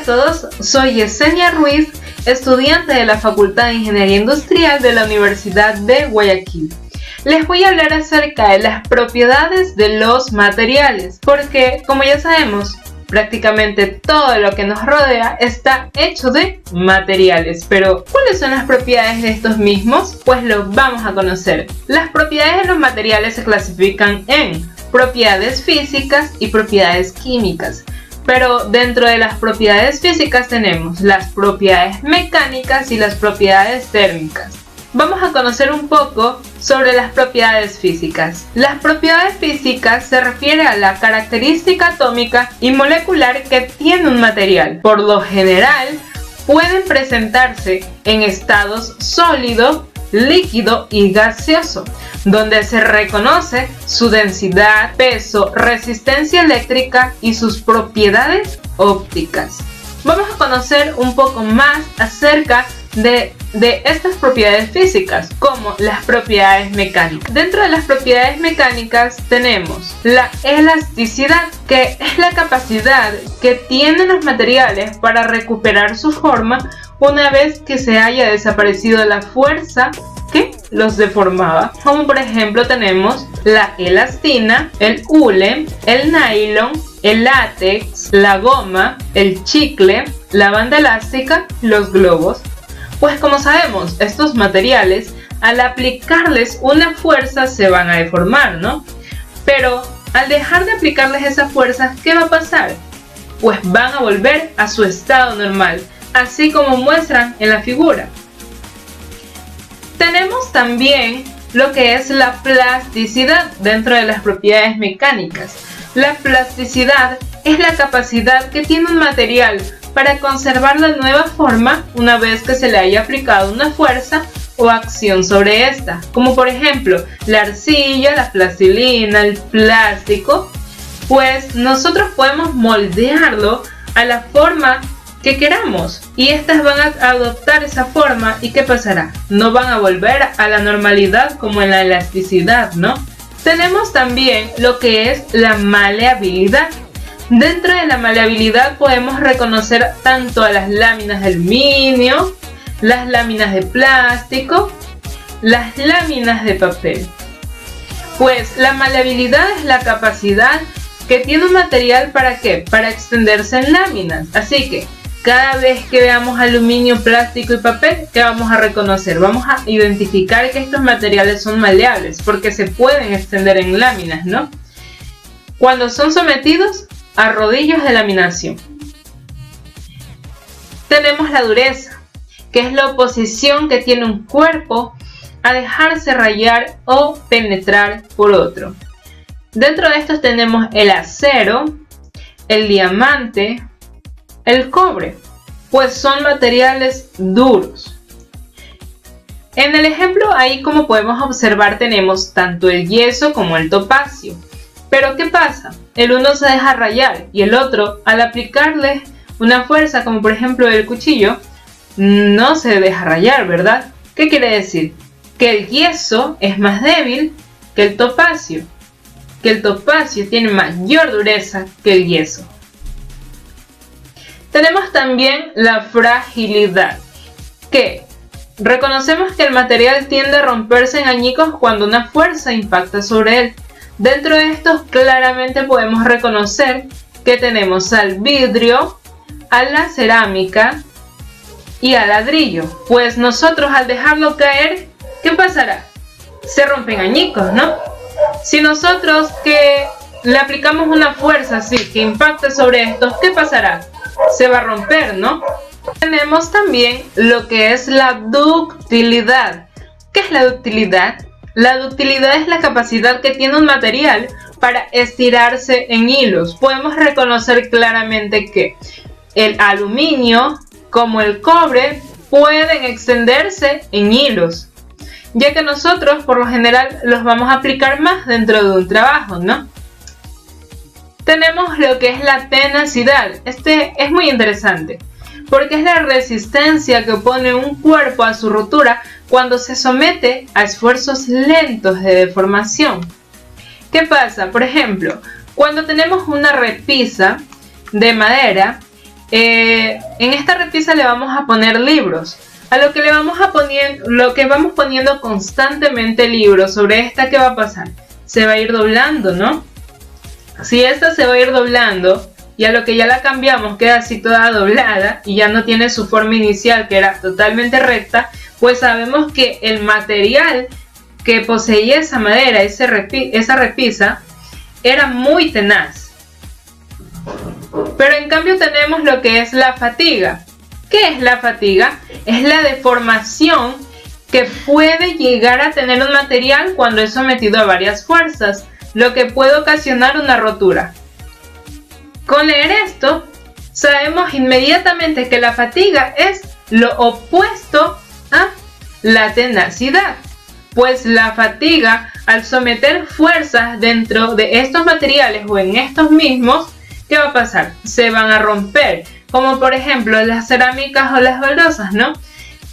a todos, soy Yesenia Ruiz, estudiante de la Facultad de Ingeniería Industrial de la Universidad de Guayaquil. Les voy a hablar acerca de las propiedades de los materiales, porque como ya sabemos, prácticamente todo lo que nos rodea está hecho de materiales. Pero, ¿cuáles son las propiedades de estos mismos? Pues lo vamos a conocer. Las propiedades de los materiales se clasifican en propiedades físicas y propiedades químicas. Pero dentro de las propiedades físicas tenemos las propiedades mecánicas y las propiedades térmicas. Vamos a conocer un poco sobre las propiedades físicas. Las propiedades físicas se refiere a la característica atómica y molecular que tiene un material. Por lo general, pueden presentarse en estados sólido, líquido y gaseoso, donde se reconoce su densidad, peso, resistencia eléctrica y sus propiedades ópticas. Vamos a conocer un poco más acerca de estas propiedades físicas, como las propiedades mecánicas. Dentro de las propiedades mecánicas tenemos la elasticidad, que es la capacidad que tienen los materiales para recuperar su forma una vez que se haya desaparecido la fuerza que los deformaba. Como por ejemplo tenemos la elastina, el hule, el nylon, el látex, la goma, el chicle, la banda elástica, los globos. Pues como sabemos, estos materiales al aplicarles una fuerza se van a deformar, ¿no? Pero al dejar de aplicarles esa fuerza, ¿qué va a pasar? Pues van a volver a su estado normal, así como muestran en la figura. Tenemos también lo que es la plasticidad dentro de las propiedades mecánicas. La plasticidad es la capacidad que tiene un material para conservar la nueva forma una vez que se le haya aplicado una fuerza o acción sobre esta, como por ejemplo la arcilla, la plastilina, el plástico. Pues nosotros podemos moldearlo a la forma que queramos y estas van a adoptar esa forma. ¿Y qué pasará? No van a volver a la normalidad como en la elasticidad, ¿no? Tenemos también lo que es la maleabilidad. Dentro de la maleabilidad podemos reconocer tanto a las láminas de aluminio, las láminas de plástico, las láminas de papel. Pues la maleabilidad es la capacidad que tiene un material ¿para qué? Para extenderse en láminas. Así que cada vez que veamos aluminio, plástico y papel, ¿qué vamos a reconocer? Vamos a identificar que estos materiales son maleables porque se pueden extender en láminas, ¿no? Cuando son sometidos a rodillos de laminación. Tenemos la dureza, que es la oposición que tiene un cuerpo a dejarse rayar o penetrar por otro. Dentro de estos tenemos el acero, el diamante, el cobre, pues son materiales duros. En el ejemplo ahí, como podemos observar, tenemos tanto el yeso como el topacio. Pero ¿qué pasa? El uno se deja rayar y el otro, al aplicarle una fuerza, como por ejemplo el cuchillo, no se deja rayar, ¿verdad? ¿Qué quiere decir? Que el yeso es más débil que el topacio tiene mayor dureza que el yeso. Tenemos también la fragilidad, que reconocemos que el material tiende a romperse en añicos cuando una fuerza impacta sobre él. Dentro de estos claramente podemos reconocer que tenemos al vidrio, a la cerámica y al ladrillo. Pues nosotros al dejarlo caer, ¿qué pasará? Se rompen añicos, ¿no? Si nosotros que le aplicamos una fuerza así que impacte sobre estos, ¿qué pasará? Se va a romper, ¿no? Tenemos también lo que es la ductilidad. ¿Qué es la ductilidad? La ductilidad es la capacidad que tiene un material para estirarse en hilos. Podemos reconocer claramente que el aluminio como el cobre pueden extenderse en hilos, ya que nosotros por lo general los vamos a aplicar más dentro de un trabajo, ¿no? Tenemos lo que es la tenacidad. Este es muy interesante porque es la resistencia que opone un cuerpo a su rotura cuando se somete a esfuerzos lentos de deformación. ¿Qué pasa? Por ejemplo, cuando tenemos una repisa de madera en esta repisa le vamos a poner libros. A lo que le vamos a poner, lo que vamos poniendo constantemente libros, sobre esta, ¿qué va a pasar? Se va a ir doblando, ¿no? Si esta se va a ir doblando y a lo que ya la cambiamos queda así toda doblada y ya no tiene su forma inicial, que era totalmente recta, pues sabemos que el material que poseía esa madera, esa repisa, era muy tenaz. Pero en cambio tenemos lo que es la fatiga. ¿Qué es la fatiga? Es la deformación que puede llegar a tener un material cuando es sometido a varias fuerzas, lo que puede ocasionar una rotura. Con leer esto, sabemos inmediatamente que la fatiga es lo opuesto a la tenacidad, pues la fatiga, al someter fuerzas dentro de estos materiales o en estos mismos, ¿qué va a pasar? Se van a romper, como por ejemplo las cerámicas o las baldosas, ¿no?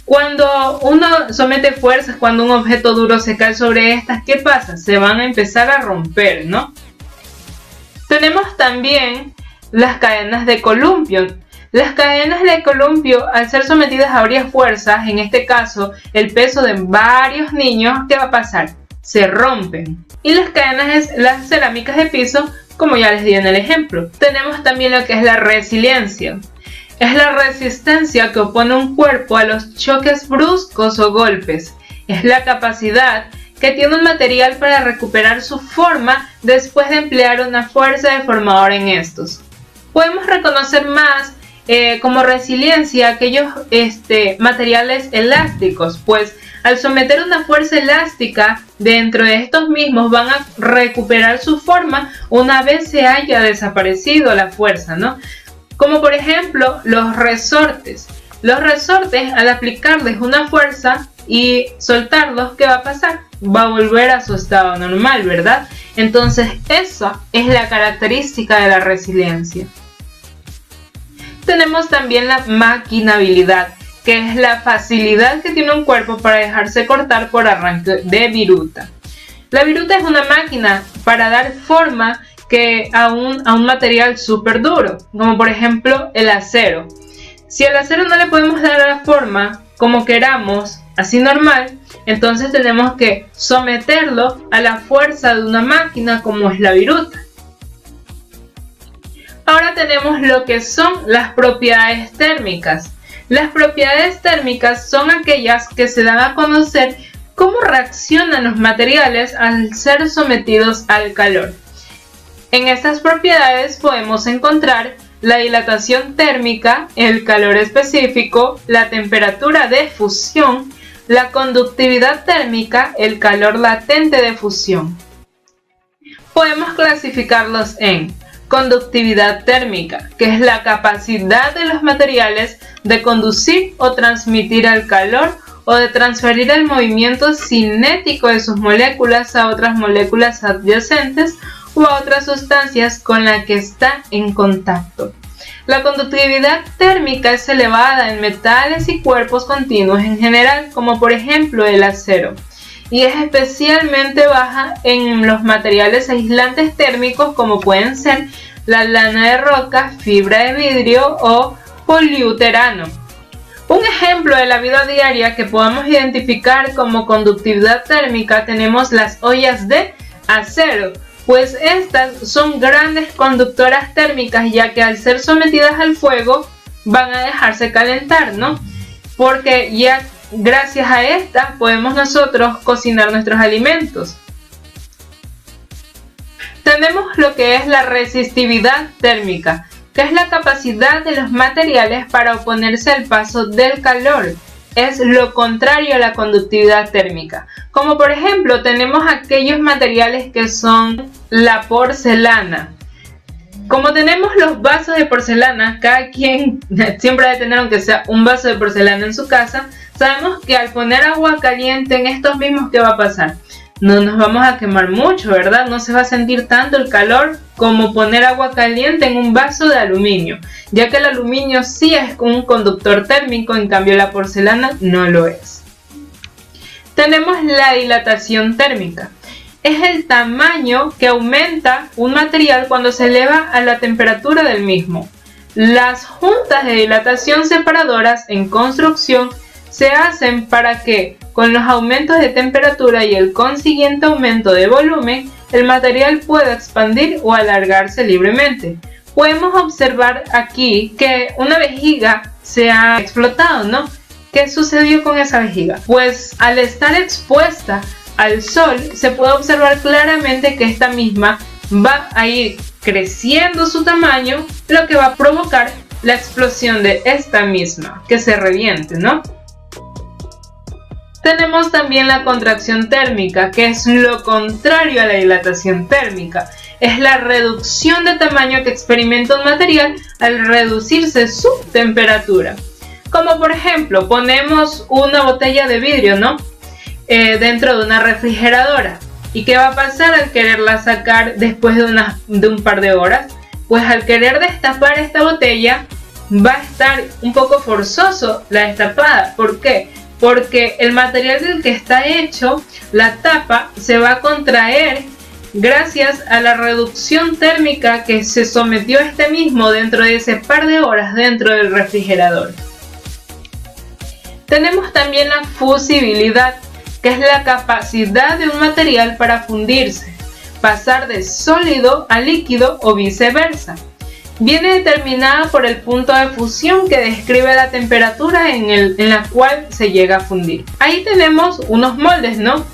Cuando uno somete fuerzas, cuando un objeto duro se cae sobre estas, ¿qué pasa? Se van a empezar a romper, ¿no? Tenemos también las cadenas de columpio. Las cadenas de columpio, al ser sometidas a varias fuerzas, en este caso el peso de varios niños, ¿qué va a pasar? Se rompen. Y las cadenas, las cerámicas de piso, como ya les di en el ejemplo. Tenemos también lo que es la resiliencia. Es la resistencia que opone un cuerpo a los choques bruscos o golpes. Es la capacidad que tiene un material para recuperar su forma después de emplear una fuerza deformadora en estos. Podemos reconocer más como resiliencia aquellos materiales elásticos, pues al someter una fuerza elástica dentro de estos mismos van a recuperar su forma una vez se haya desaparecido la fuerza, ¿no? Como por ejemplo los resortes. Los resortes, al aplicarles una fuerza y soltarlos, ¿qué va a pasar? Va a volver a su estado normal, ¿verdad? Entonces esa es la característica de la resiliencia. Tenemos también la maquinabilidad, que es la facilidad que tiene un cuerpo para dejarse cortar por arranque de viruta. La viruta es una máquina para dar forma a un material súper duro, como por ejemplo el acero. Si al acero no le podemos dar la forma como queramos, así normal, entonces tenemos que someterlo a la fuerza de una máquina como es la viruta. Ahora tenemos lo que son las propiedades térmicas. Las propiedades térmicas son aquellas que se dan a conocer cómo reaccionan los materiales al ser sometidos al calor. En estas propiedades podemos encontrar la dilatación térmica, el calor específico, la temperatura de fusión, la conductividad térmica, el calor latente de fusión. Podemos clasificarlos en conductividad térmica, que es la capacidad de los materiales de conducir o transmitir el calor o de transferir el movimiento cinético de sus moléculas a otras moléculas adyacentes o a otras sustancias con las que está en contacto. La conductividad térmica es elevada en metales y cuerpos continuos en general, como por ejemplo el acero, y es especialmente baja en los materiales aislantes térmicos como pueden ser la lana de roca, fibra de vidrio o poliuretano. Un ejemplo de la vida diaria que podamos identificar como conductividad térmica tenemos las ollas de acero, pues estas son grandes conductoras térmicas, ya que al ser sometidas al fuego van a dejarse calentar, ¿no? Porque ya gracias a esta podemos nosotros cocinar nuestros alimentos. Tenemos lo que es la resistividad térmica, que es la capacidad de los materiales para oponerse al paso del calor. Es lo contrario a la conductividad térmica. Como por ejemplo tenemos aquellos materiales que son la porcelana. Como tenemos los vasos de porcelana, cada quien siempre debe tener aunque sea un vaso de porcelana en su casa. Sabemos que al poner agua caliente en estos mismos, ¿qué va a pasar? No nos vamos a quemar mucho, ¿verdad? No se va a sentir tanto el calor como poner agua caliente en un vaso de aluminio, ya que el aluminio sí es un conductor térmico, en cambio la porcelana no lo es. Tenemos la dilatación térmica. Es el tamaño que aumenta un material cuando se eleva a la temperatura del mismo. Las juntas de dilatación separadoras en construcción se hacen para que, con los aumentos de temperatura y el consiguiente aumento de volumen, el material pueda expandir o alargarse libremente. Podemos observar aquí que una vejiga se ha explotado, ¿no? ¿Qué sucedió con esa vejiga? Pues al estar expuesta al sol, se puede observar claramente que esta misma va a ir creciendo su tamaño, lo que va a provocar la explosión de esta misma, que se reviente, ¿no? Tenemos también la contracción térmica, que es lo contrario a la dilatación térmica. Es la reducción de tamaño que experimenta un material al reducirse su temperatura. Como por ejemplo, ponemos una botella de vidrio, ¿no? Dentro de una refrigeradora. ¿Y qué va a pasar al quererla sacar después de un par de horas? Pues al querer destapar esta botella, va a estar un poco forzoso la destapada. ¿Por qué? Porque el material del que está hecho, la tapa, se va a contraer gracias a la reducción térmica que se sometió este mismo dentro de ese par de horas dentro del refrigerador. Tenemos también la fusibilidad, que es la capacidad de un material para fundirse, pasar de sólido a líquido o viceversa. Viene determinada por el punto de fusión que describe la temperatura en la cual se llega a fundir. Ahí tenemos unos moldes, ¿no?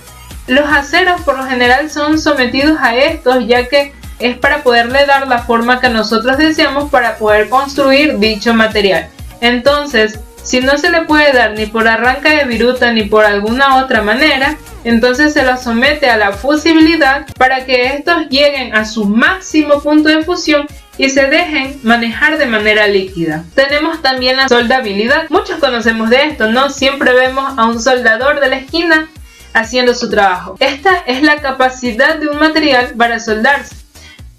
Los aceros por lo general son sometidos a estos, ya que es para poderle dar la forma que nosotros deseamos para poder construir dicho material. Entonces, si no se le puede dar ni por arranca de viruta ni por alguna otra manera, entonces se lo somete a la fusibilidad para que estos lleguen a su máximo punto de fusión y se dejen manejar de manera líquida. Tenemos también la soldabilidad. Muchos conocemos de esto, ¿no? Siempre vemos a un soldador de la esquina haciendo su trabajo. Esta es la capacidad de un material para soldarse,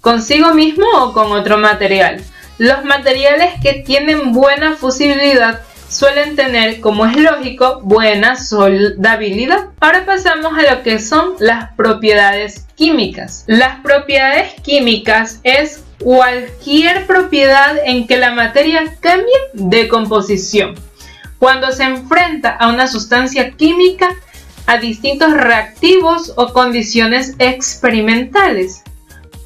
consigo mismo o con otro material. Los materiales que tienen buena fusibilidad suelen tener, como es lógico, buena soldabilidad. Ahora pasamos a lo que son las propiedades químicas. Las propiedades químicas es cualquier propiedad en que la materia cambie de composición cuando se enfrenta a una sustancia química, a distintos reactivos o condiciones experimentales.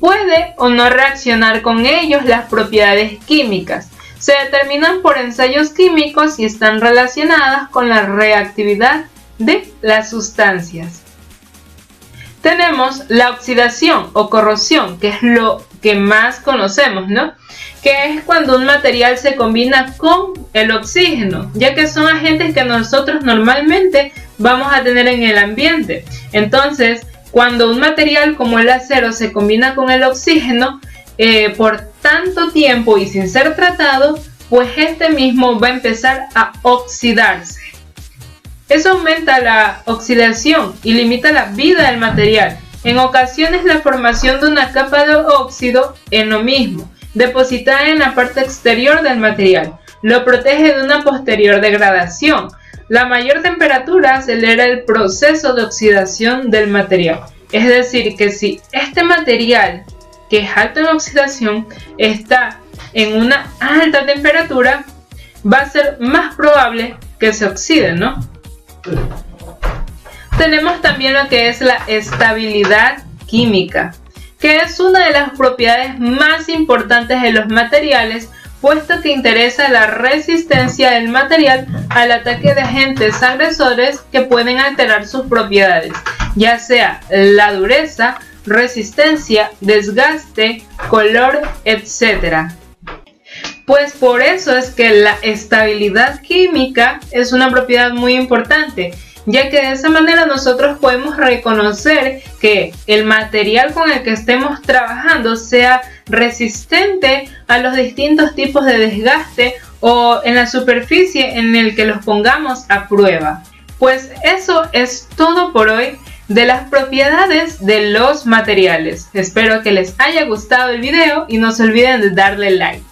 Puede o no reaccionar con ellos. Las propiedades químicas se determinan por ensayos químicos y están relacionadas con la reactividad de las sustancias. Tenemos la oxidación o corrosión, que es lo que más conocemos, ¿no? Que es cuando un material se combina con el oxígeno, ya que son agentes que nosotros normalmente vamos a tener en el ambiente. Entonces, cuando un material como el acero se combina con el oxígeno, por tanto tiempo y sin ser tratado, pues este mismo va a empezar a oxidarse. Eso aumenta la oxidación y limita la vida del material. En ocasiones la formación de una capa de óxido en lo mismo, depositada en la parte exterior del material, lo protege de una posterior degradación. La mayor temperatura acelera el proceso de oxidación del material. Es decir, que si este material, que es alto en oxidación, está en una alta temperatura, va a ser más probable que se oxide, ¿no? Tenemos también lo que es la estabilidad química, que es una de las propiedades más importantes de los materiales, puesto que interesa la resistencia del material al ataque de agentes agresores que pueden alterar sus propiedades, ya sea la dureza, resistencia, desgaste, color, etc. Pues por eso es que la estabilidad química es una propiedad muy importante, ya que de esa manera nosotros podemos reconocer que el material con el que estemos trabajando sea resistente a los distintos tipos de desgaste o en la superficie en el que los pongamos a prueba. Pues eso es todo por hoy de las propiedades de los materiales. Espero que les haya gustado el video y no se olviden de darle like.